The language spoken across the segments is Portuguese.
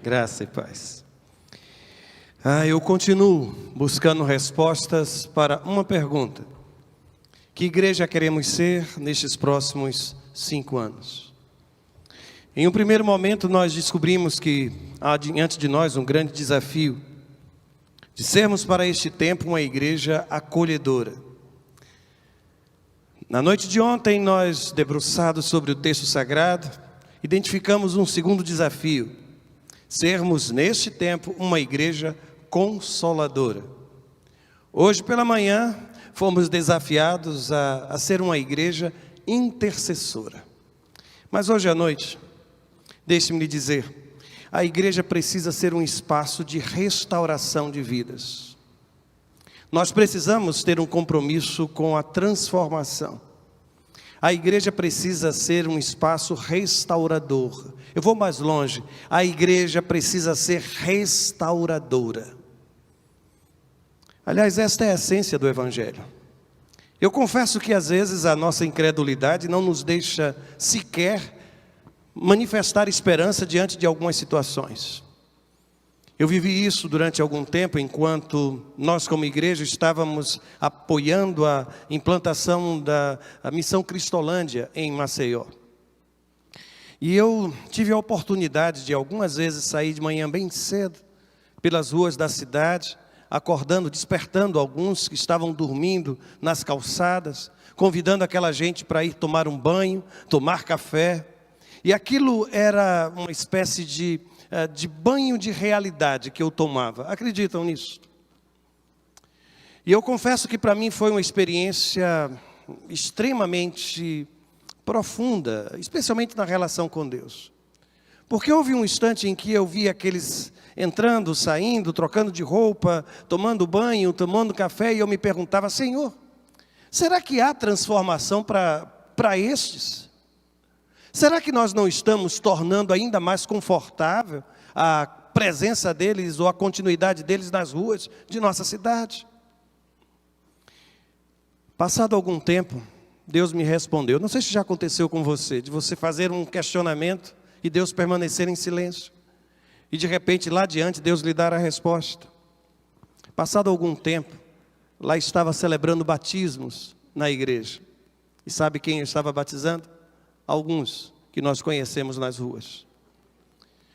Graça e paz. Eu continuo buscando respostas para uma pergunta. Que igreja queremos ser nestes próximos 5 anos? Em um primeiro momento nós descobrimos que há diante de nós um grande desafio de sermos para este tempo uma igreja acolhedora. Na noite de ontem nós, debruçados sobre o texto sagrado, identificamos um segundo desafio: sermos neste tempo uma igreja consoladora. Hoje pela manhã fomos desafiados a ser uma igreja intercessora. Mas hoje à noite, deixe-me lhe dizer, a igreja precisa ser um espaço de restauração de vidas. Nós precisamos ter um compromisso com a transformação. A igreja precisa ser um espaço restaurador. Eu vou mais longe, a igreja precisa ser restauradora. Aliás, esta é a essência do Evangelho. Eu confesso que às vezes a nossa incredulidade não nos deixa sequer manifestar esperança diante de algumas situações. Eu vivi isso durante algum tempo, enquanto nós como igreja estávamos apoiando a implantação da Missão Cristolândia em Maceió. E eu tive a oportunidade de algumas vezes sair de manhã bem cedo, pelas ruas da cidade, acordando, despertando alguns que estavam dormindo nas calçadas, convidando aquela gente para ir tomar um banho, tomar café. E aquilo era uma espécie de banho de realidade que eu tomava. Acreditam nisso? E eu confesso que para mim foi uma experiência extremamente profunda, especialmente na relação com Deus. Porque houve um instante em que eu vi aqueles entrando, saindo, trocando de roupa, tomando banho, tomando café, e eu me perguntava: Senhor, será que há transformação para estes? Será que nós não estamos tornando ainda mais confortável a presença deles ou a continuidade deles nas ruas de nossa cidade? Passado algum tempo, Deus me respondeu. Não sei se já aconteceu com você, de você fazer um questionamento e Deus permanecer em silêncio. E de repente, lá adiante, Deus lhe dar a resposta. Passado algum tempo, lá estava celebrando batismos na igreja. E sabe quem eu estava batizando? Alguns que nós conhecemos nas ruas.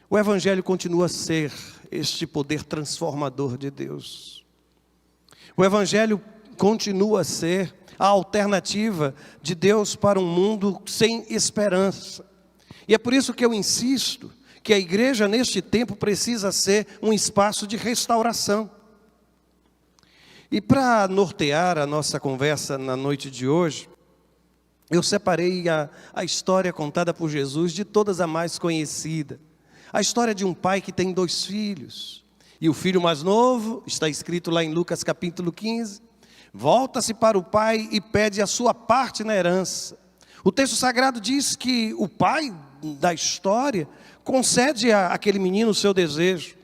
O Evangelho continua a ser este poder transformador de Deus. O Evangelho continua a ser a alternativa de Deus para um mundo sem esperança. E é por isso que eu insisto que a igreja neste tempo precisa ser um espaço de restauração. E para nortear a nossa conversa na noite de hoje, eu separei a história contada por Jesus, de todas a mais conhecida. A história de um pai que tem 2 filhos. E o filho mais novo, está escrito lá em Lucas capítulo 15, volta-se para o pai e pede a sua parte na herança. O texto sagrado diz que o pai da história concede àquele menino o seu desejo.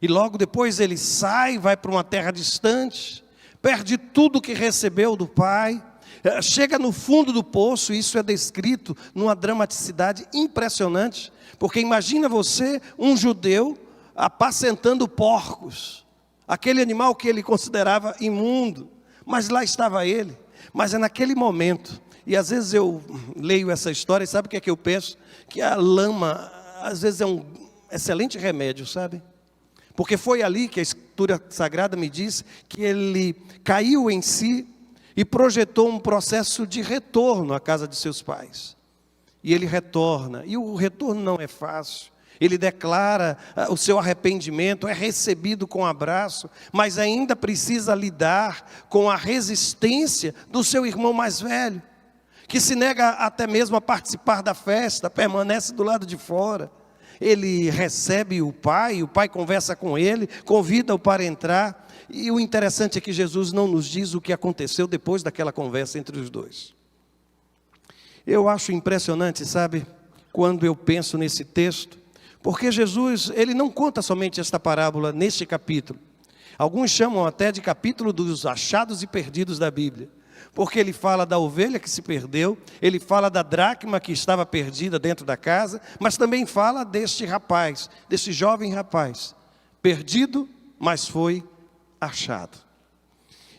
E logo depois ele sai, vai para uma terra distante, perde tudo que recebeu do pai, chega no fundo do poço. Isso é descrito numa dramaticidade impressionante, porque imagina você, um judeu, apacentando porcos, aquele animal que ele considerava imundo, mas lá estava ele. Mas é naquele momento, e às vezes eu leio essa história e sabe o que é que eu penso? Que a lama, às vezes é um excelente remédio, sabe? Porque foi ali que a Escritura Sagrada me diz que ele caiu em si e projetou um processo de retorno à casa de seus pais. E ele retorna, e o retorno não é fácil. Ele declara o seu arrependimento, é recebido com abraço, mas ainda precisa lidar com a resistência do seu irmão mais velho, que se nega até mesmo a participar da festa, permanece do lado de fora. Ele recebe o pai conversa com ele, convida-o para entrar. E o interessante é que Jesus não nos diz o que aconteceu depois daquela conversa entre os dois. Eu acho impressionante, sabe, quando eu penso nesse texto, porque Jesus, ele não conta somente esta parábola neste capítulo. Alguns chamam até de capítulo dos achados e perdidos da Bíblia. Porque ele fala da ovelha que se perdeu, ele fala da dracma que estava perdida dentro da casa, mas também fala deste rapaz, desse jovem rapaz, perdido, mas foi achado.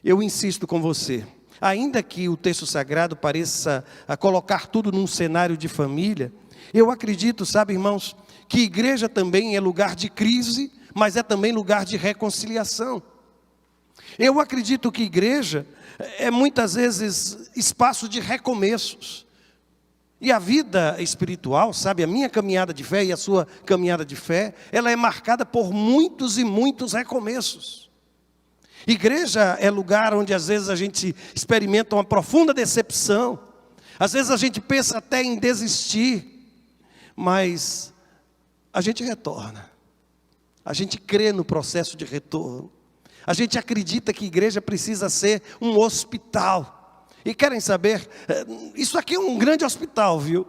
Eu insisto com você, ainda que o texto sagrado pareça colocar tudo num cenário de família, eu acredito, sabe, irmãos, que igreja também é lugar de crise, mas é também lugar de reconciliação. Eu acredito que igreja é muitas vezes espaço de recomeços. E a vida espiritual, sabe, a minha caminhada de fé e a sua caminhada de fé, ela é marcada por muitos e muitos recomeços. Igreja é lugar onde às vezes a gente experimenta uma profunda decepção. Às vezes a gente pensa até em desistir, mas a gente retorna. A gente crê no processo de retorno. A gente acredita que igreja precisa ser um hospital. E querem saber, isso aqui é um grande hospital, viu?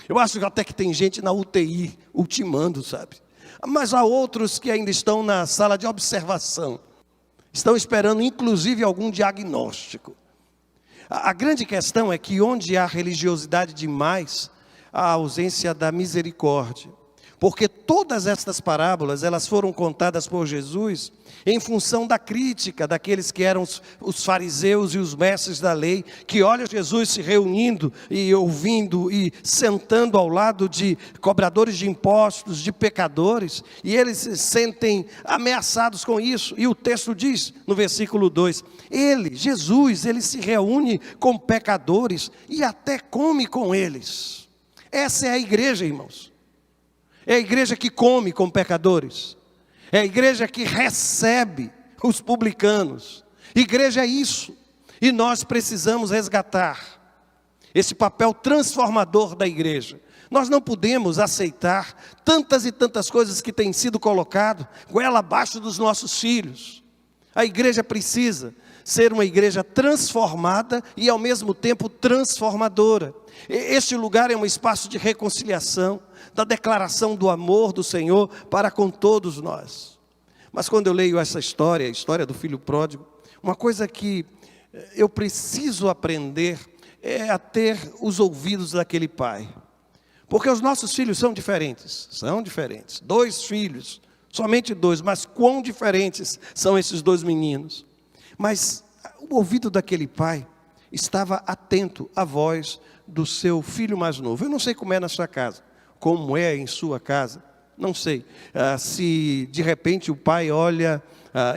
Eu acho até que tem gente na UTI, ultimando, sabe? Mas há outros que ainda estão na sala de observação. Estão esperando, inclusive, algum diagnóstico. A grande questão é que onde há religiosidade demais, há ausência da misericórdia. Porque todas estas parábolas, elas foram contadas por Jesus em função da crítica daqueles que eram os fariseus e os mestres da lei, que olham Jesus se reunindo e ouvindo e sentando ao lado de cobradores de impostos, de pecadores, e eles se sentem ameaçados com isso. E o texto diz, no versículo 2, Jesus, ele se reúne com pecadores e até come com eles. Essa é a igreja, irmãos. É a igreja que come com pecadores. É a igreja que recebe os publicanos. Igreja é isso. E nós precisamos resgatar esse papel transformador da igreja. Nós não podemos aceitar tantas e tantas coisas que têm sido colocadas goela abaixo dos nossos filhos. A igreja precisa ser uma igreja transformada e ao mesmo tempo transformadora. Este lugar é um espaço de reconciliação, da declaração do amor do Senhor para com todos nós. Mas quando eu leio essa história, a história do filho pródigo, uma coisa que eu preciso aprender é a ter os ouvidos daquele pai. Porque os nossos filhos são diferentes, 2 filhos, somente 2, mas quão diferentes são esses 2 meninos. Mas o ouvido daquele pai estava atento à voz do seu filho mais novo. Eu não sei como é na sua casa, como é em sua casa, não sei. Se de repente o pai olha,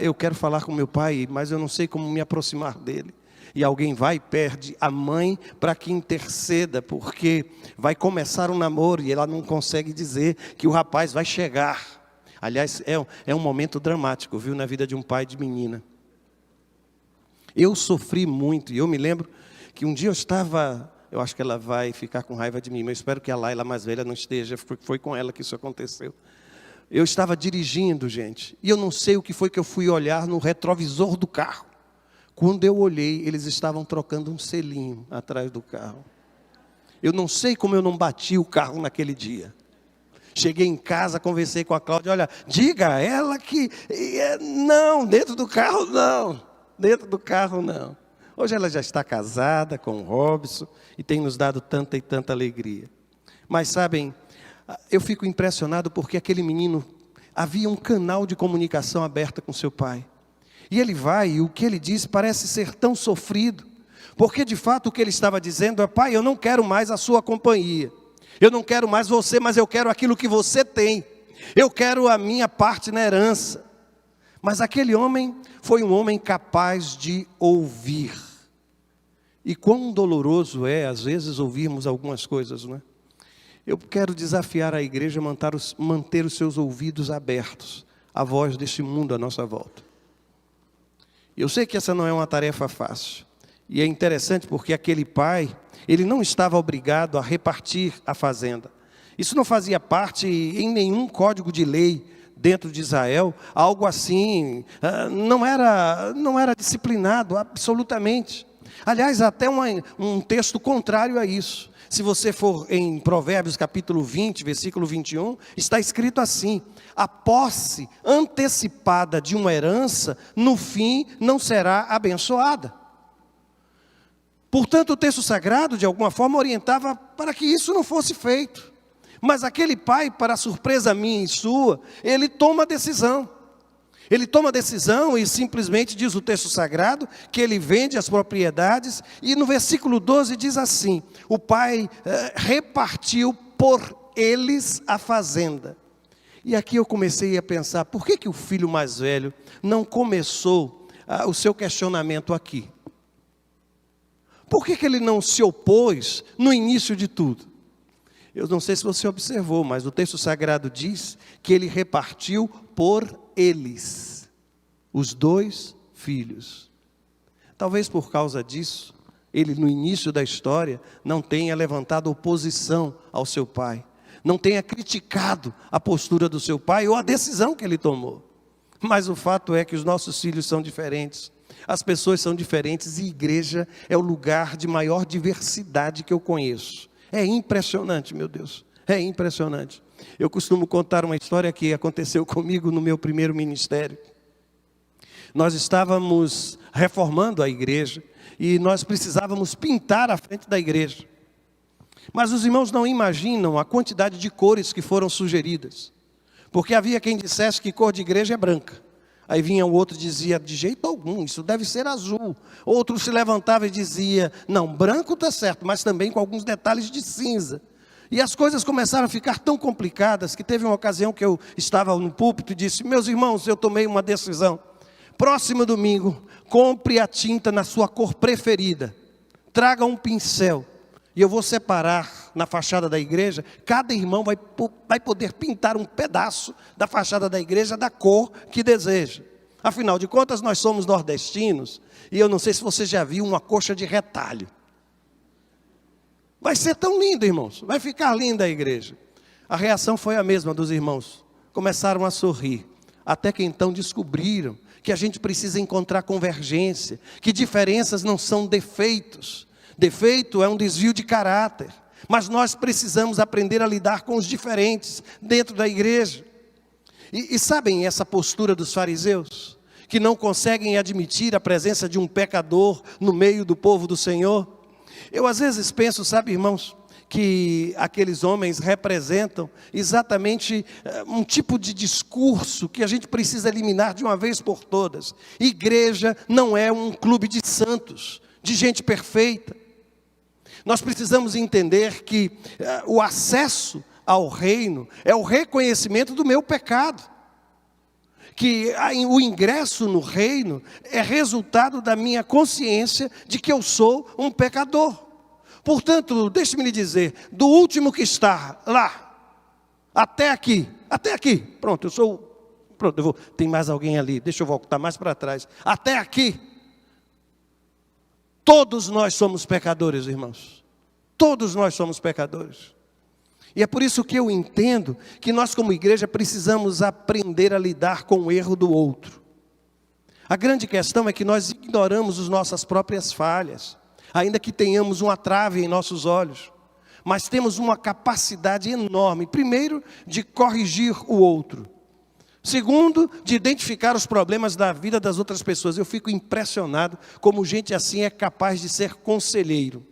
eu quero falar com meu pai, mas eu não sei como me aproximar dele. E alguém vai e perde a mãe para que interceda, porque vai começar um namoro e ela não consegue dizer que o rapaz vai chegar. Aliás, é um momento dramático, viu, na vida de um pai de menina. Eu sofri muito, e eu me lembro que um dia eu acho que ela vai ficar com raiva de mim, mas eu espero que a Laila mais velha não esteja, foi com ela que isso aconteceu. Eu estava dirigindo, gente, e eu não sei o que foi que eu fui olhar no retrovisor do carro. Quando eu olhei, eles estavam trocando um selinho atrás do carro. Eu não sei como eu não bati o carro naquele dia. Cheguei em casa, conversei com a Cláudia, olha, diga a ela que... Não, dentro do carro não. Hoje ela já está casada com o Robson e tem nos dado tanta e tanta alegria. Mas sabem, eu fico impressionado porque aquele menino, havia um canal de comunicação aberto com seu pai. E ele vai, e o que ele diz parece ser tão sofrido. Porque de fato o que ele estava dizendo é, pai, eu não quero mais a sua companhia. Eu não quero mais você, mas eu quero aquilo que você tem. Eu quero a minha parte na herança. Mas aquele homem foi um homem capaz de ouvir. E quão doloroso é, às vezes, ouvirmos algumas coisas, não é? Eu quero desafiar a igreja a manter os seus ouvidos abertos à voz deste mundo à nossa volta. Eu sei que essa não é uma tarefa fácil. E é interessante porque aquele pai, ele não estava obrigado a repartir a fazenda. Isso não fazia parte em nenhum código de lei dentro de Israel. Algo assim, não era disciplinado absolutamente. Aliás, até um texto contrário a isso. Se você for em Provérbios capítulo 20, versículo 21, está escrito assim: a posse antecipada de uma herança, no fim, não será abençoada. Portanto, o texto sagrado, de alguma forma, orientava para que isso não fosse feito. Mas aquele pai, para surpresa minha e sua, ele toma a decisão. Ele toma a decisão e simplesmente diz o texto sagrado que ele vende as propriedades. E no versículo 12 diz assim: o pai repartiu por eles a fazenda. E aqui eu comecei a pensar, por que o filho mais velho não começou o seu questionamento aqui? Por que ele não se opôs no início de tudo? Eu não sei se você observou, mas o texto sagrado diz que ele repartiu por eles, os 2 filhos. Talvez por causa disso, ele no início da história não tenha levantado oposição ao seu pai, não tenha criticado a postura do seu pai ou a decisão que ele tomou. Mas o fato é que os nossos filhos são diferentes, as pessoas são diferentes e igreja é o lugar de maior diversidade que eu conheço. É impressionante, meu Deus, é impressionante. Eu costumo contar uma história que aconteceu comigo no meu primeiro ministério. Nós estávamos reformando a igreja e nós precisávamos pintar a frente da igreja. Mas os irmãos não imaginam a quantidade de cores que foram sugeridas. Porque havia quem dissesse que cor de igreja é branca. Aí vinha o outro e dizia, de jeito algum, isso deve ser azul. Outro se levantava e dizia, não, branco está certo, mas também com alguns detalhes de cinza. E as coisas começaram a ficar tão complicadas, que teve uma ocasião que eu estava no púlpito e disse, meus irmãos, eu tomei uma decisão. Próximo domingo, compre a tinta na sua cor preferida. Traga um pincel. E eu vou separar na fachada da igreja, cada irmão vai poder pintar um pedaço da fachada da igreja da cor que deseja. Afinal de contas, nós somos nordestinos, e eu não sei se você já viu uma coxa de retalho. Vai ser tão lindo, irmãos, vai ficar linda a igreja. A reação foi a mesma dos irmãos, começaram a sorrir, até que então descobriram que a gente precisa encontrar convergência, que diferenças não são defeitos. Defeito é um desvio de caráter, mas nós precisamos aprender a lidar com os diferentes dentro da igreja. E sabem essa postura dos fariseus, que não conseguem admitir a presença de um pecador no meio do povo do Senhor? Eu às vezes penso, sabe, irmãos, que aqueles homens representam exatamente um tipo de discurso que a gente precisa eliminar de uma vez por todas. Igreja não é um clube de santos, de gente perfeita. Nós precisamos entender que o acesso ao reino é o reconhecimento do meu pecado. Que o ingresso no reino é resultado da minha consciência de que eu sou um pecador. Portanto, deixe-me lhe dizer, do último que está lá, até aqui, pronto, tem mais alguém ali, deixa eu voltar mais para trás, até aqui, todos nós somos pecadores, irmãos. Todos nós somos pecadores. E é por isso que eu entendo que nós como igreja precisamos aprender a lidar com o erro do outro. A grande questão é que nós ignoramos as nossas próprias falhas, ainda que tenhamos uma trave em nossos olhos. Mas temos uma capacidade enorme, primeiro, de corrigir o outro. Segundo, de identificar os problemas da vida das outras pessoas. Eu fico impressionado como gente assim é capaz de ser conselheiro.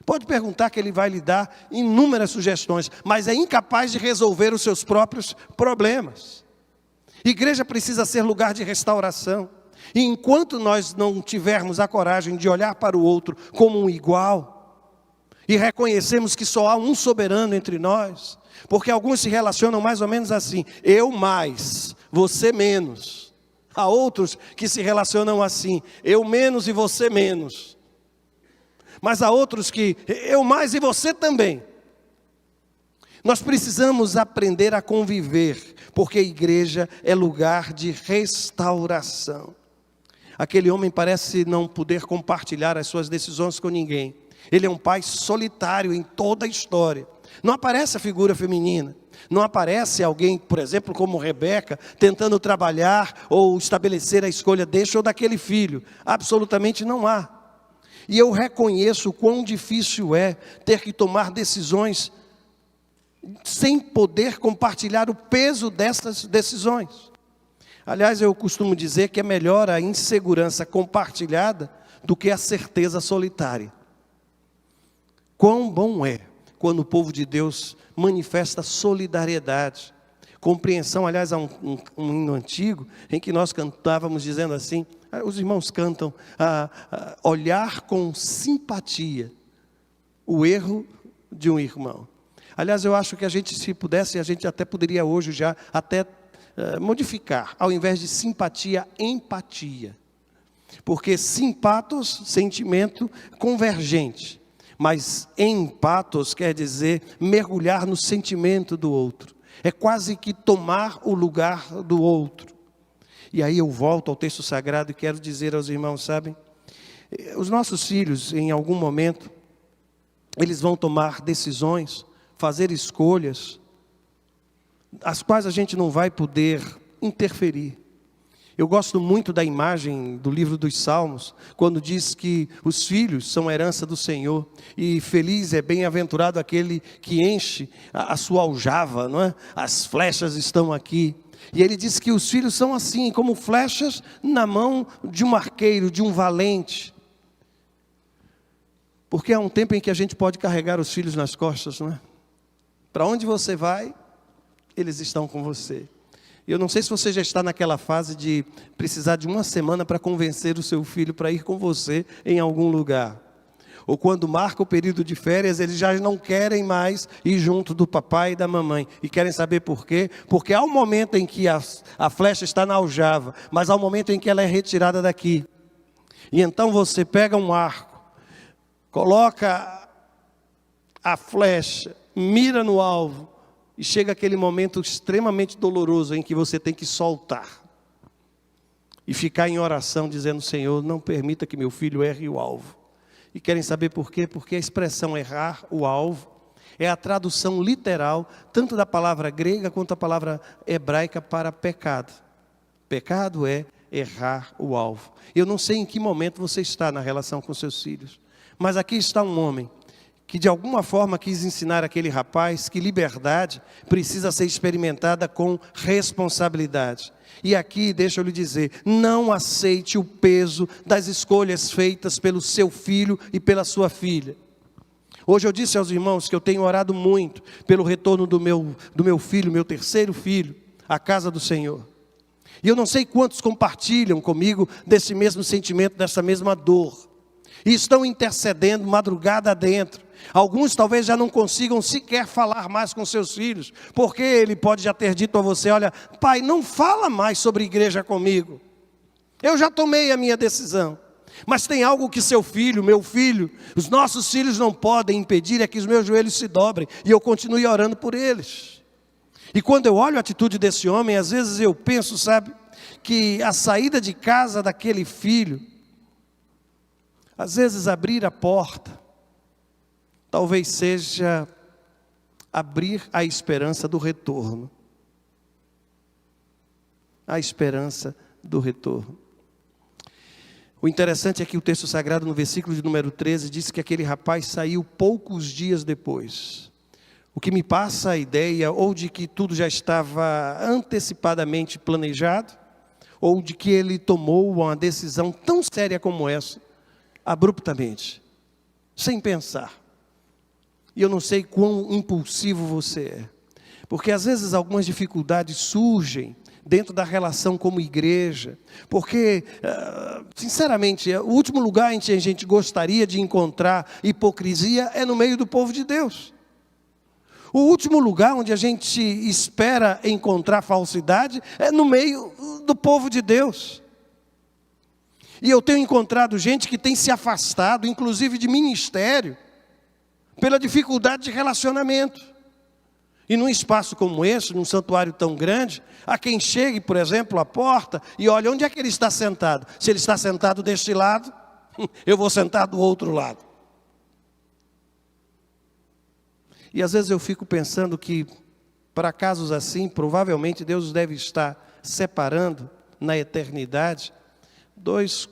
Pode perguntar que ele vai lhe dar inúmeras sugestões, mas é incapaz de resolver os seus próprios problemas. Igreja precisa ser lugar de restauração. E enquanto nós não tivermos a coragem de olhar para o outro como um igual, e reconhecemos que só há um soberano entre nós, porque alguns se relacionam mais ou menos assim, eu mais, você menos. Há outros que se relacionam assim, eu menos e você menos. Mas há outros que eu mais e você também. Nós precisamos aprender a conviver, porque a igreja é lugar de restauração. Aquele homem parece não poder compartilhar as suas decisões com ninguém. Ele é um pai solitário em toda a história. Não aparece a figura feminina. Não aparece alguém, por exemplo, como Rebeca, tentando trabalhar ou estabelecer a escolha deste ou daquele filho. Absolutamente não há. E eu reconheço o quão difícil é ter que tomar decisões sem poder compartilhar o peso dessas decisões. Aliás, eu costumo dizer que é melhor a insegurança compartilhada do que a certeza solitária. Quão bom é quando o povo de Deus manifesta solidariedade, compreensão. Aliás, há um hino antigo em que nós cantávamos dizendo assim, os irmãos cantam, olhar com simpatia o erro de um irmão. Aliás, eu acho que a gente, se pudesse, a gente até poderia hoje já até modificar, ao invés de simpatia, empatia. Porque simpatos, sentimento convergente, mas empatos quer dizer mergulhar no sentimento do outro. É quase que tomar o lugar do outro. E aí eu volto ao texto sagrado e quero dizer aos irmãos, sabem? Os nossos filhos, em algum momento, eles vão tomar decisões, fazer escolhas, as quais a gente não vai poder interferir. Eu gosto muito da imagem do livro dos Salmos, quando diz que os filhos são herança do Senhor, e feliz é bem-aventurado aquele que enche a sua aljava, não é? As flechas estão aqui. E ele diz que os filhos são assim, como flechas na mão de um arqueiro, de um valente. Porque há um tempo em que a gente pode carregar os filhos nas costas, não é? Para onde você vai, eles estão com você. Eu não sei se você já está naquela fase de precisar de uma semana para convencer o seu filho para ir com você em algum lugar. Ou quando marca o período de férias, eles já não querem mais ir junto do papai e da mamãe. E querem saber por quê? Porque há um momento em que a flecha está na aljava, mas há um momento em que ela é retirada daqui. E então você pega um arco, coloca a flecha, mira no alvo, e chega aquele momento extremamente doloroso em que você tem que soltar. E ficar em oração dizendo, Senhor, não permita que meu filho erre o alvo. E querem saber por quê? Porque a expressão errar o alvo é a tradução literal, tanto da palavra grega quanto da palavra hebraica para pecado. Pecado é errar o alvo. Eu não sei em que momento você está na relação com seus filhos, mas aqui está um homem que de alguma forma quis ensinar aquele rapaz que liberdade precisa ser experimentada com responsabilidade. E aqui, deixa eu lhe dizer, não aceite o peso das escolhas feitas pelo seu filho e pela sua filha. Hoje eu disse aos irmãos que eu tenho orado muito pelo retorno do meu filho, meu terceiro filho, à casa do Senhor. E eu não sei quantos compartilham comigo desse mesmo sentimento, dessa mesma dor. E estão intercedendo madrugada adentro. Alguns talvez já não consigam sequer falar mais com seus filhos, porque ele pode já ter dito a você, olha, pai, não fala mais sobre igreja comigo. Eu já tomei a minha decisão. Mas tem algo que seu filho, meu filho, os nossos filhos não podem impedir, é que os meus joelhos se dobrem e eu continue orando por eles. E quando eu olho a atitude desse homem, às vezes eu penso, sabe, que a saída de casa daquele filho, às vezes abrir a porta, talvez seja abrir a esperança do retorno. A esperança do retorno. O interessante é que o texto sagrado, no versículo de número 13, diz que aquele rapaz saiu poucos dias depois. O que me passa a ideia, ou de que tudo já estava antecipadamente planejado, ou de que ele tomou uma decisão tão séria como essa, abruptamente, sem pensar. E eu não sei quão impulsivo você é, porque às vezes algumas dificuldades surgem dentro da relação como igreja, porque, sinceramente, o último lugar em que a gente gostaria de encontrar hipocrisia é no meio do povo de Deus. O último lugar onde a gente espera encontrar falsidade é no meio do povo de Deus. E eu tenho encontrado gente que tem se afastado, inclusive de ministério, pela dificuldade de relacionamento. E num espaço como esse, num santuário tão grande, há quem chegue, por exemplo, à porta e olha, onde é que ele está sentado? Se ele está sentado deste lado, eu vou sentar do outro lado. E às vezes eu fico pensando que, para casos assim, provavelmente Deus deve estar separando na eternidade 2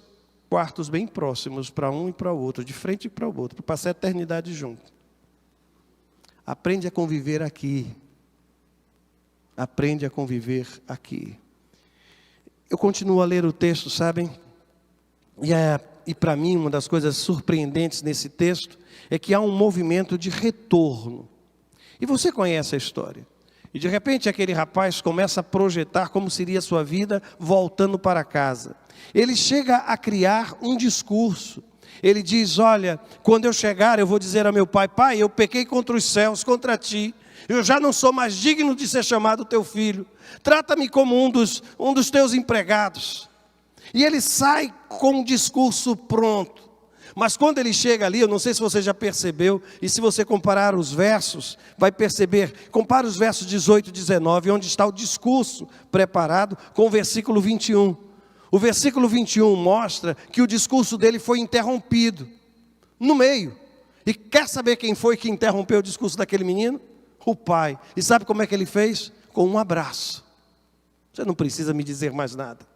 quartos bem próximos para um e para o outro, de frente para o outro, para passar a eternidade junto. Aprende a conviver aqui. Aprende a conviver aqui. Eu continuo a ler o texto, sabem? E e para mim uma das coisas surpreendentes nesse texto, é que há um movimento de retorno. E você conhece a história. E de repente aquele rapaz começa a projetar como seria a sua vida voltando para casa. Ele chega a criar um discurso. Ele diz: olha, quando eu chegar eu vou dizer a meu pai: pai, eu pequei contra os céus, contra ti. Eu já não sou mais digno de ser chamado teu filho. Trata-me como um dos teus empregados. E ele sai com um discurso pronto. Mas quando ele chega ali, eu não sei se você já percebeu, e se você comparar os versos, vai perceber, compara os versos 18 e 19, onde está o discurso preparado, com o versículo 21. O versículo 21 mostra que o discurso dele foi interrompido, no meio. E quer saber quem foi que interrompeu o discurso daquele menino? O pai. E sabe como é que ele fez? Com um abraço. Você não precisa me dizer mais nada.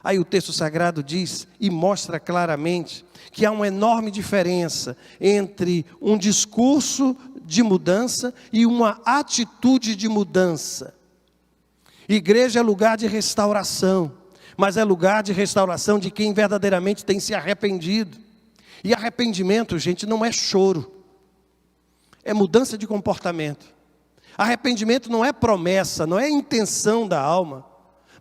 Aí o texto sagrado diz e mostra claramente que há uma enorme diferença entre um discurso de mudança e uma atitude de mudança. Igreja é lugar de restauração, mas é lugar de restauração de quem verdadeiramente tem se arrependido. E arrependimento, gente, não é choro, é mudança de comportamento. Arrependimento não é promessa, não é intenção da alma,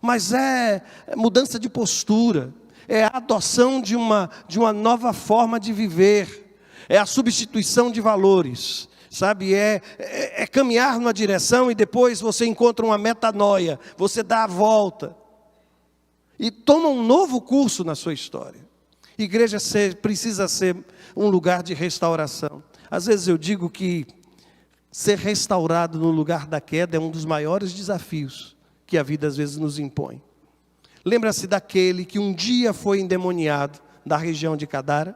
mas é mudança de postura, é a adoção de uma nova forma de viver, é a substituição de valores, sabe? É caminhar numa direção e depois você encontra uma metanoia, você dá a volta e toma um novo curso na sua história. Igreja precisa ser um lugar de restauração. Às vezes eu digo que ser restaurado no lugar da queda é um dos maiores desafios que a vida às vezes nos impõe. Lembra-se daquele que um dia foi endemoniado da região de Gadara?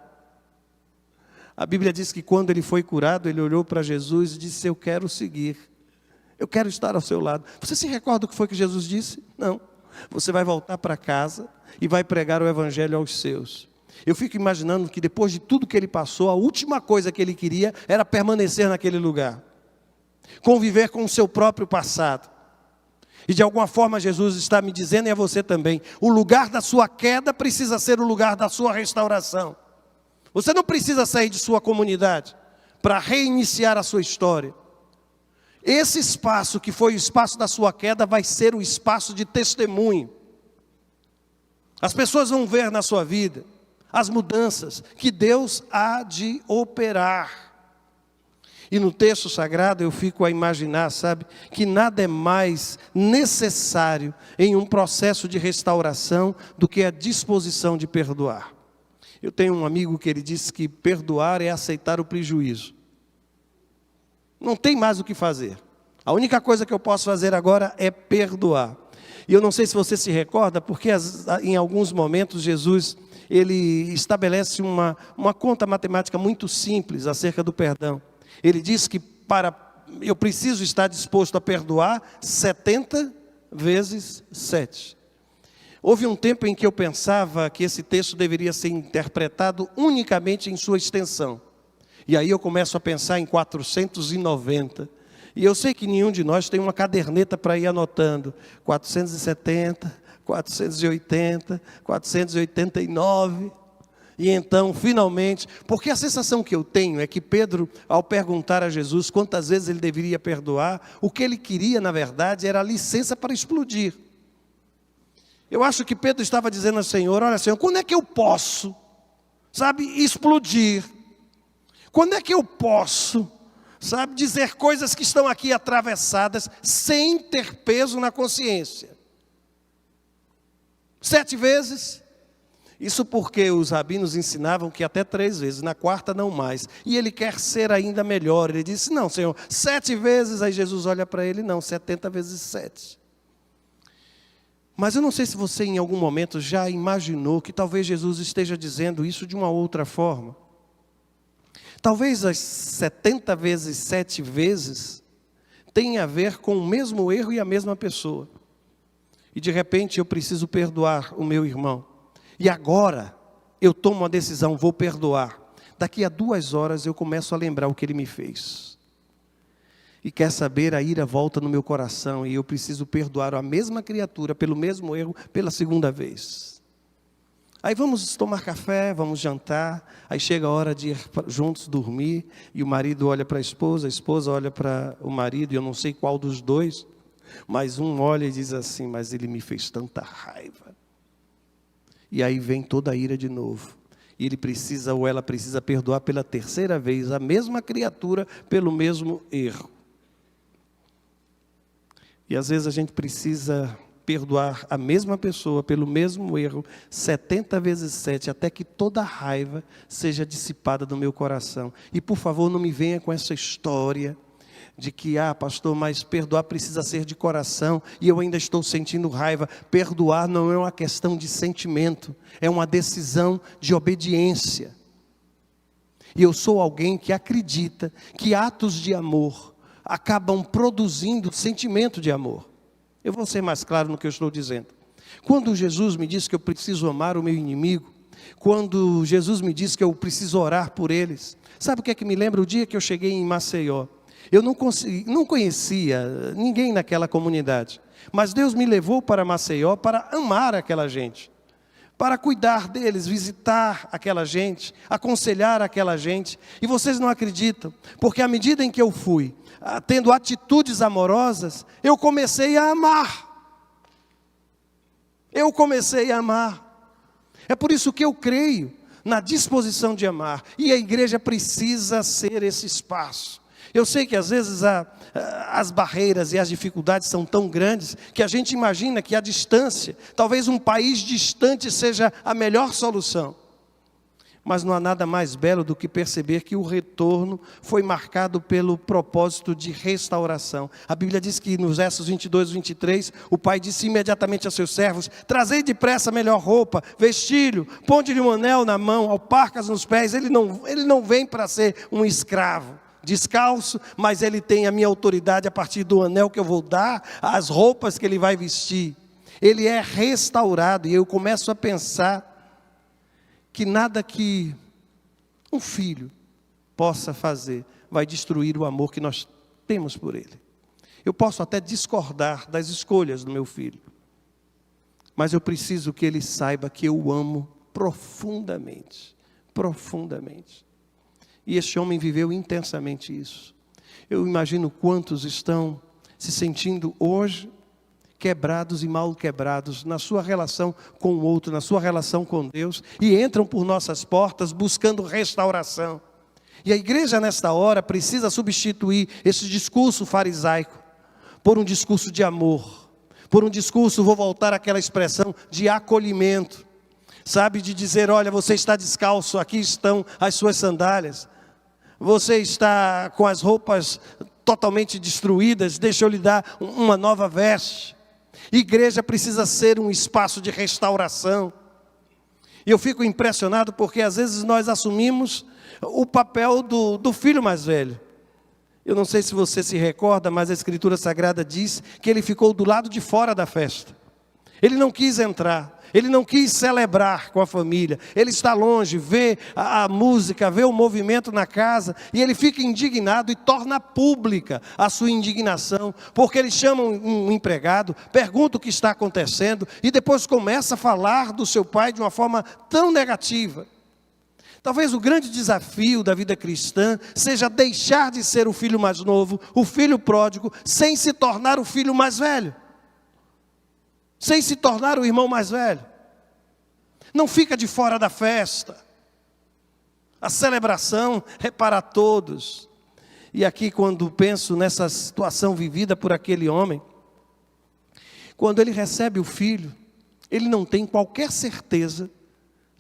A Bíblia diz que quando ele foi curado, ele olhou para Jesus e disse: eu quero seguir, eu quero estar ao seu lado. Você se recorda o que foi que Jesus disse? Não. Você vai voltar para casa e vai pregar o evangelho aos seus. Eu fico imaginando que depois de tudo que ele passou, a última coisa que ele queria era permanecer naquele lugar, conviver com o seu próprio passado. E de alguma forma Jesus está me dizendo, e a você também, o lugar da sua queda precisa ser o lugar da sua restauração. Você não precisa sair de sua comunidade para reiniciar a sua história. Esse espaço que foi o espaço da sua queda vai ser o espaço de testemunho. As pessoas vão ver na sua vida as mudanças que Deus há de operar. E no texto sagrado eu fico a imaginar, sabe, que nada é mais necessário em um processo de restauração do que a disposição de perdoar. Eu tenho um amigo que ele disse que perdoar é aceitar o prejuízo. Não tem mais o que fazer. A única coisa que eu posso fazer agora é perdoar. E eu não sei se você se recorda, porque em alguns momentos Jesus, ele estabelece uma conta matemática muito simples acerca do perdão. Ele diz que eu preciso estar disposto a perdoar 70 vezes 7. Houve um tempo em que eu pensava que esse texto deveria ser interpretado unicamente em sua extensão. E aí eu começo a pensar em 490. E eu sei que nenhum de nós tem uma caderneta para ir anotando. 470, 480, 489... E então, finalmente, porque a sensação que eu tenho é que Pedro, ao perguntar a Jesus quantas vezes ele deveria perdoar, o que ele queria, na verdade, era a licença para explodir. Eu acho que Pedro estava dizendo ao Senhor: olha, Senhor, quando é que eu posso, sabe, explodir? Quando é que eu posso, sabe, dizer coisas que estão aqui atravessadas sem ter peso na consciência? 7 vezes? Isso porque os rabinos ensinavam que até 3 vezes, na quarta não mais. E ele quer ser ainda melhor. Ele disse: não, Senhor, 7 vezes. Aí Jesus olha para ele: não, 70 vezes 7. Mas eu não sei se você em algum momento já imaginou que talvez Jesus esteja dizendo isso de uma outra forma. Talvez as 70 vezes 7 vezes tenha a ver com o mesmo erro e a mesma pessoa. E de repente eu preciso perdoar o meu irmão. E agora eu tomo uma decisão, vou perdoar. Daqui a 2 horas eu começo a lembrar o que ele me fez. E quer saber, a ira volta no meu coração e eu preciso perdoar a mesma criatura pelo mesmo erro pela segunda vez. Aí vamos tomar café, vamos jantar, aí chega a hora de ir juntos dormir, e o marido olha para a esposa olha para o marido, e eu não sei qual dos dois, mas um olha e diz assim: mas ele me fez tanta raiva. E aí vem toda a ira de novo. E ele precisa ou ela precisa perdoar pela terceira vez a mesma criatura pelo mesmo erro. E às vezes a gente precisa perdoar a mesma pessoa pelo mesmo erro 70 vezes 7, até que toda a raiva seja dissipada do meu coração. E por favor, não me venha com essa história de que, pastor, mas perdoar precisa ser de coração, e eu ainda estou sentindo raiva. Perdoar não é uma questão de sentimento, é uma decisão de obediência. E eu sou alguém que acredita que atos de amor acabam produzindo sentimento de amor. Eu vou ser mais claro no que eu estou dizendo. Quando Jesus me disse que eu preciso amar o meu inimigo, quando Jesus me disse que eu preciso orar por eles, sabe o que é que me lembra? O dia que eu cheguei em Maceió. Eu não conhecia ninguém naquela comunidade, mas Deus me levou para Maceió para amar aquela gente, para cuidar deles, visitar aquela gente, aconselhar aquela gente. E vocês não acreditam, porque à medida em que eu fui tendo atitudes amorosas, eu comecei a amar. É por isso que eu creio na disposição de amar, e a igreja precisa ser esse espaço. Eu sei que às vezes as barreiras e as dificuldades são tão grandes que a gente imagina que a distância, talvez um país distante seja a melhor solução. Mas não há nada mais belo do que perceber que o retorno foi marcado pelo propósito de restauração. A Bíblia diz que nos versos 22 e 23, o pai disse imediatamente a seus servos: trazei depressa a melhor roupa, vestilho, ponde-lhe um anel na mão, alparcas nos pés. Ele não vem para ser um escravo descalço, mas ele tem a minha autoridade a partir do anel que eu vou dar, as roupas que ele vai vestir. Ele é restaurado, e eu começo a pensar que nada que um filho possa fazer vai destruir o amor que nós temos por ele. Eu posso até discordar das escolhas do meu filho, mas eu preciso que ele saiba que eu o amo profundamente, profundamente. E este homem viveu intensamente isso. Eu imagino quantos estão se sentindo hoje quebrados e mal quebrados na sua relação com o outro, na sua relação com Deus, e entram por nossas portas buscando restauração. E a igreja nesta hora precisa substituir esse discurso farisaico por um discurso de amor, por um discurso, vou voltar àquela expressão, de acolhimento, sabe, de dizer: olha, você está descalço, aqui estão as suas sandálias, você está com as roupas totalmente destruídas, deixa eu lhe dar uma nova veste. Igreja precisa ser um espaço de restauração. E eu fico impressionado porque às vezes nós assumimos o papel do filho mais velho. Eu não sei se você se recorda, mas a Escritura Sagrada diz que ele ficou do lado de fora da festa. Ele não quis entrar, ele não quis celebrar com a família. Ele está longe, vê a música, vê o movimento na casa, e ele fica indignado e torna pública a sua indignação, porque ele chama um empregado, pergunta o que está acontecendo, e depois começa a falar do seu pai de uma forma tão negativa. Talvez o grande desafio da vida cristã seja deixar de ser o filho mais novo, o filho pródigo, sem se tornar o filho mais velho, sem se tornar o irmão mais velho. Não fica de fora da festa. A celebração é para todos. E aqui, quando penso nessa situação vivida por aquele homem, quando ele recebe o filho, ele não tem qualquer certeza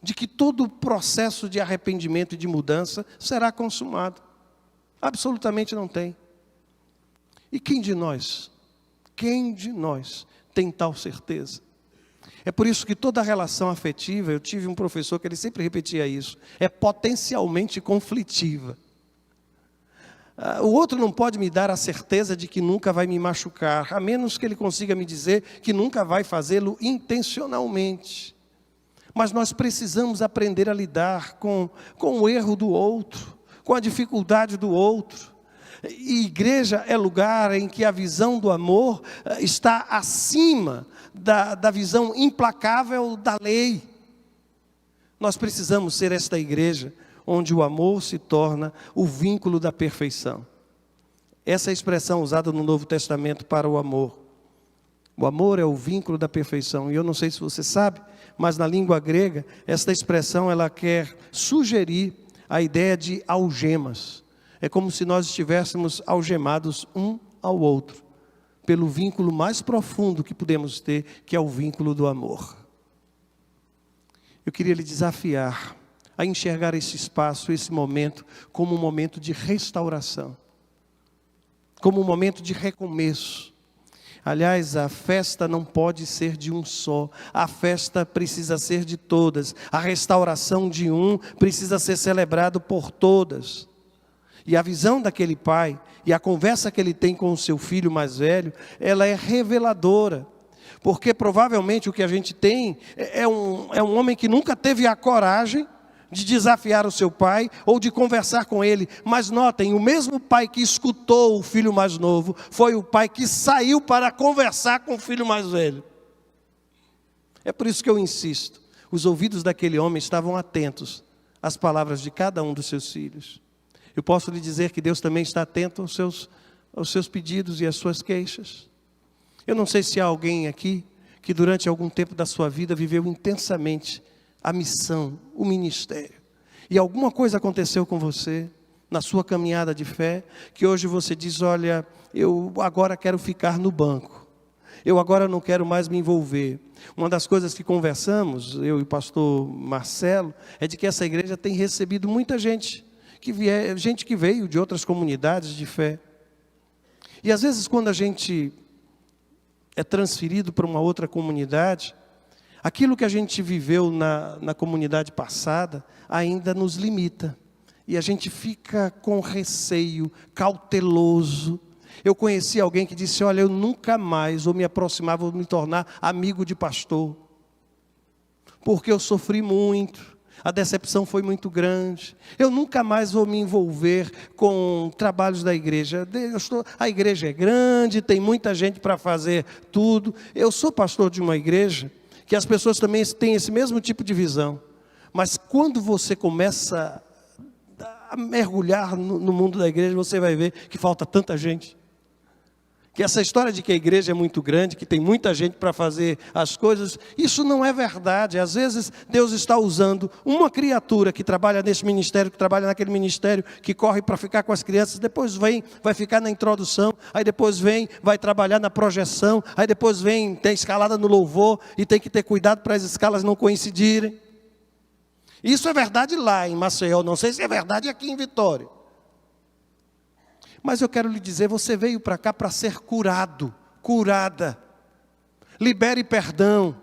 de que todo o processo de arrependimento e de mudança será consumado. Absolutamente não tem. E quem de nós tem tal certeza? É por isso que toda relação afetiva, eu tive um professor que ele sempre repetia isso, é potencialmente conflitiva. O outro não pode me dar a certeza de que nunca vai me machucar, a menos que ele consiga me dizer que nunca vai fazê-lo intencionalmente. Mas nós precisamos aprender a lidar com o erro do outro, com a dificuldade do outro. E igreja é lugar em que a visão do amor está acima da visão implacável da lei. Nós precisamos ser esta igreja onde o amor se torna o vínculo da perfeição. Essa é a expressão usada no Novo Testamento para o amor. O amor é o vínculo da perfeição. E eu não sei se você sabe, mas na língua grega, esta expressão ela quer sugerir a ideia de algemas. É como se nós estivéssemos algemados um ao outro, pelo vínculo mais profundo que podemos ter, que é o vínculo do amor. Eu queria lhe desafiar a enxergar esse espaço, esse momento, como um momento de restauração, como um momento de recomeço. Aliás, a festa não pode ser de um só, a festa precisa ser de todas, a restauração de um precisa ser celebrado por todas. E a visão daquele pai, e a conversa que ele tem com o seu filho mais velho, ela é reveladora. Porque provavelmente o que a gente tem é um homem que nunca teve a coragem de desafiar o seu pai ou de conversar com ele. Mas notem, o mesmo pai que escutou o filho mais novo foi o pai que saiu para conversar com o filho mais velho. É por isso que eu insisto, os ouvidos daquele homem estavam atentos às palavras de cada um dos seus filhos. Eu posso lhe dizer que Deus também está atento aos seus pedidos e às suas queixas. Eu não sei se há alguém aqui que durante algum tempo da sua vida viveu intensamente a missão, o ministério. E alguma coisa aconteceu com você, na sua caminhada de fé, que hoje você diz, olha, eu agora quero ficar no banco. Eu agora não quero mais me envolver. Uma das coisas que conversamos, eu e o pastor Marcelo, é de que essa igreja tem recebido muita gente que veio de outras comunidades de fé. E às vezes quando a gente é transferido para uma outra comunidade, aquilo que a gente viveu na comunidade passada ainda nos limita. E a gente fica com receio, cauteloso. Eu conheci alguém que disse, olha, eu nunca mais vou me aproximar, vou me tornar amigo de pastor. Porque eu sofri muito. A decepção foi muito grande. Eu nunca mais vou me envolver com trabalhos da igreja. A igreja é grande, tem muita gente para fazer tudo. Eu sou pastor de uma igreja que as pessoas também têm esse mesmo tipo de visão. Mas quando você começa a mergulhar no mundo da igreja, você vai ver que falta tanta gente. Que essa história de que a igreja é muito grande, que tem muita gente para fazer as coisas, isso não é verdade. Às vezes Deus está usando uma criatura que trabalha nesse ministério, que trabalha naquele ministério, que corre para ficar com as crianças, depois vem, vai ficar na introdução, aí depois vem, vai trabalhar na projeção, aí depois vem, tem escalada no louvor, e tem que ter cuidado para as escalas não coincidirem. Isso é verdade lá em Maceió, não sei se é verdade aqui em Vitória. Mas eu quero lhe dizer, você veio para cá para ser curado, curada. Libere perdão.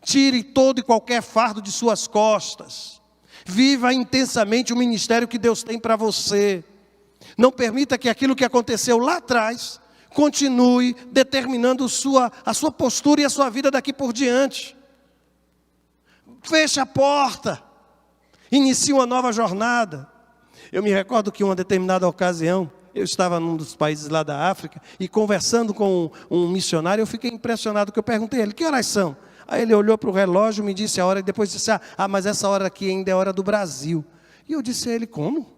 Tire todo e qualquer fardo de suas costas. Viva intensamente o ministério que Deus tem para você. Não permita que aquilo que aconteceu lá atrás continue determinando a sua postura e a sua vida daqui por diante. Feche a porta. Inicie uma nova jornada. Eu me recordo que em uma determinada ocasião, eu estava num dos países lá da África, e conversando com um missionário, eu fiquei impressionado, que eu perguntei a ele, que horas são? Aí ele olhou para o relógio, me disse a hora, e depois disse, mas essa hora aqui ainda é hora do Brasil. E eu disse a ele, como?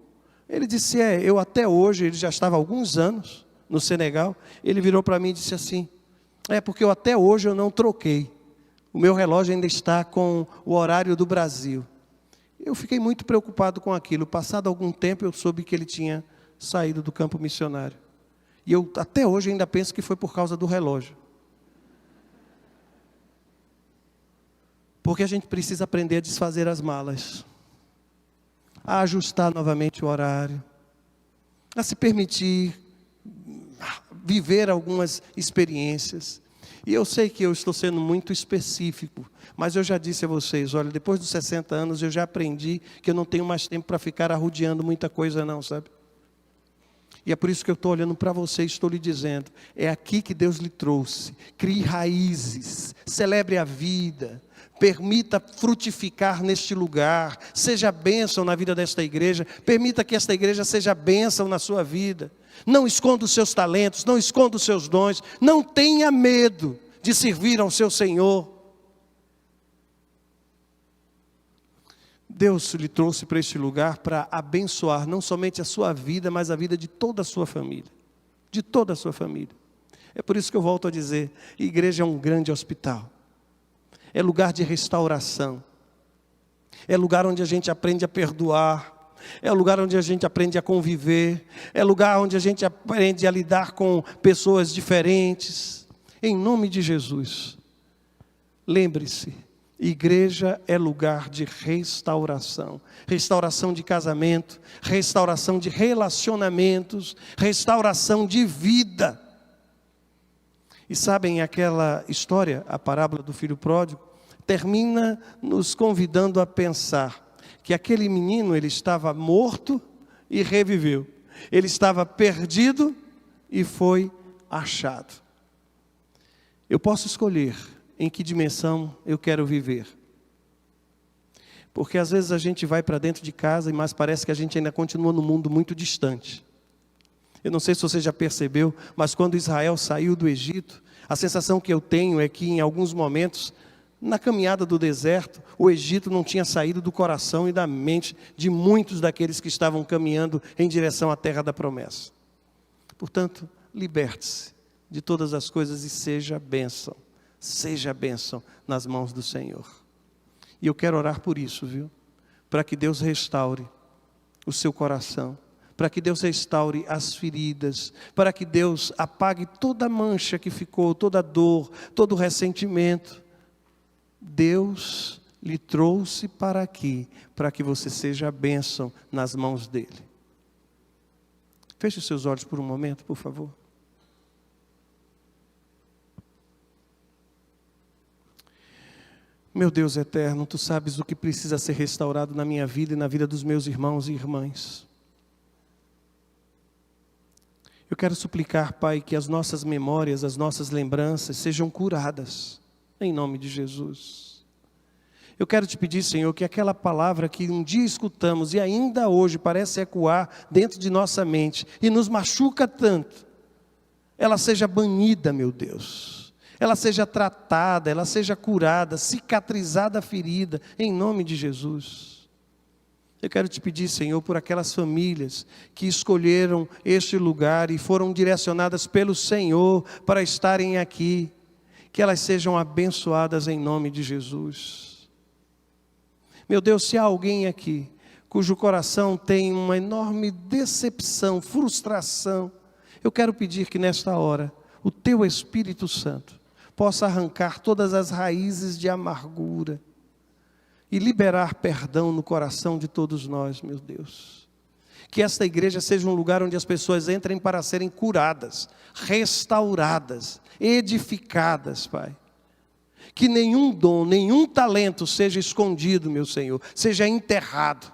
Ele disse, eu até hoje, ele já estava há alguns anos no Senegal, ele virou para mim e disse assim, porque até hoje eu não troquei, o meu relógio ainda está com o horário do Brasil. Eu fiquei muito preocupado com aquilo. Passado algum tempo, eu soube que ele tinha saído do campo missionário. E eu até hoje ainda penso que foi por causa do relógio. Porque a gente precisa aprender a desfazer as malas, a ajustar novamente o horário, a se permitir viver algumas experiências. E eu sei que eu estou sendo muito específico, mas eu já disse a vocês, olha, depois dos 60 anos eu já aprendi que eu não tenho mais tempo para ficar arrodeando muita coisa não, sabe? E é por isso que eu estou olhando para você e estou lhe dizendo, é aqui que Deus lhe trouxe. Crie raízes, celebre a vida, permita frutificar neste lugar, seja bênção na vida desta igreja, permita que esta igreja seja bênção na sua vida. Não esconda os seus talentos, não esconda os seus dons, não tenha medo de servir ao seu Senhor. Deus lhe trouxe para este lugar para abençoar não somente a sua vida, mas a vida de toda a sua família. De toda a sua família. É por isso que eu volto a dizer, igreja é um grande hospital. É lugar de restauração. É lugar onde a gente aprende a perdoar. É lugar onde a gente aprende a conviver. É lugar onde a gente aprende a lidar com pessoas diferentes. Em nome de Jesus, lembre-se, igreja é lugar de restauração. Restauração de casamento, restauração de relacionamentos, restauração de vida. E sabem aquela história, a parábola do filho pródigo, termina nos convidando a pensar que aquele menino, ele estava morto e reviveu. Ele estava perdido e foi achado. Eu posso escolher em que dimensão eu quero viver. Porque às vezes a gente vai para dentro de casa, mas parece que a gente ainda continua num mundo muito distante. Eu não sei se você já percebeu, mas quando Israel saiu do Egito, a sensação que eu tenho é que em alguns momentos, na caminhada do deserto, o Egito não tinha saído do coração e da mente de muitos daqueles que estavam caminhando em direção à terra da promessa. Portanto, liberte-se de todas as coisas e seja bênção nas mãos do Senhor. E eu quero orar por isso, viu? Para que Deus restaure o seu coração, para que Deus restaure as feridas, para que Deus apague toda a mancha que ficou, toda a dor, todo o ressentimento. Deus lhe trouxe para aqui, para que você seja bênção nas mãos dele. Feche os seus olhos por um momento, por favor. Meu Deus eterno, Tu sabes o que precisa ser restaurado na minha vida e na vida dos meus irmãos e irmãs. Eu quero suplicar, Pai, que as nossas memórias, as nossas lembranças sejam curadas, em nome de Jesus. Eu quero te pedir, Senhor, que aquela palavra que um dia escutamos e ainda hoje parece ecoar dentro de nossa mente e nos machuca tanto, ela seja banida, meu Deus. Ela seja tratada, ela seja curada, cicatrizada a ferida, em nome de Jesus. Eu quero te pedir, Senhor, por aquelas famílias que escolheram este lugar e foram direcionadas pelo Senhor para estarem aqui, que elas sejam abençoadas em nome de Jesus. Meu Deus, se há alguém aqui cujo coração tem uma enorme decepção, frustração, eu quero pedir que nesta hora o Teu Espírito Santo possa arrancar todas as raízes de amargura e liberar perdão no coração de todos nós, meu Deus. Que esta igreja seja um lugar onde as pessoas entrem para serem curadas, restauradas, edificadas, Pai. Que nenhum dom, nenhum talento seja escondido, meu Senhor, seja enterrado.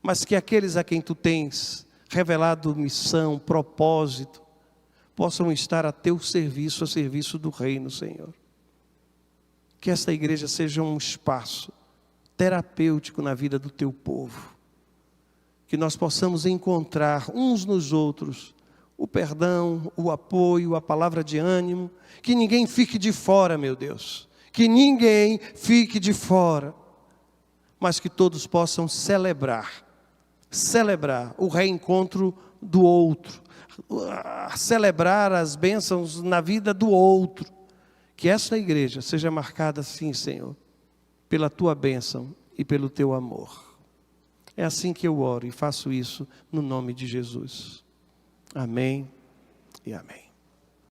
Mas que aqueles a quem Tu tens revelado missão, propósito, possam estar a Teu serviço, a serviço do reino, Senhor. Que esta igreja seja um espaço terapêutico na vida do Teu povo. Que nós possamos encontrar uns nos outros o perdão, o apoio, a palavra de ânimo. Que ninguém fique de fora, meu Deus. Que ninguém fique de fora. Mas que todos possam celebrar o reencontro do outro. Celebrar as bênçãos na vida do outro. Que esta igreja seja marcada assim, Senhor, pela Tua bênção e pelo Teu amor. É assim que eu oro e faço isso no nome de Jesus. Amém e amém.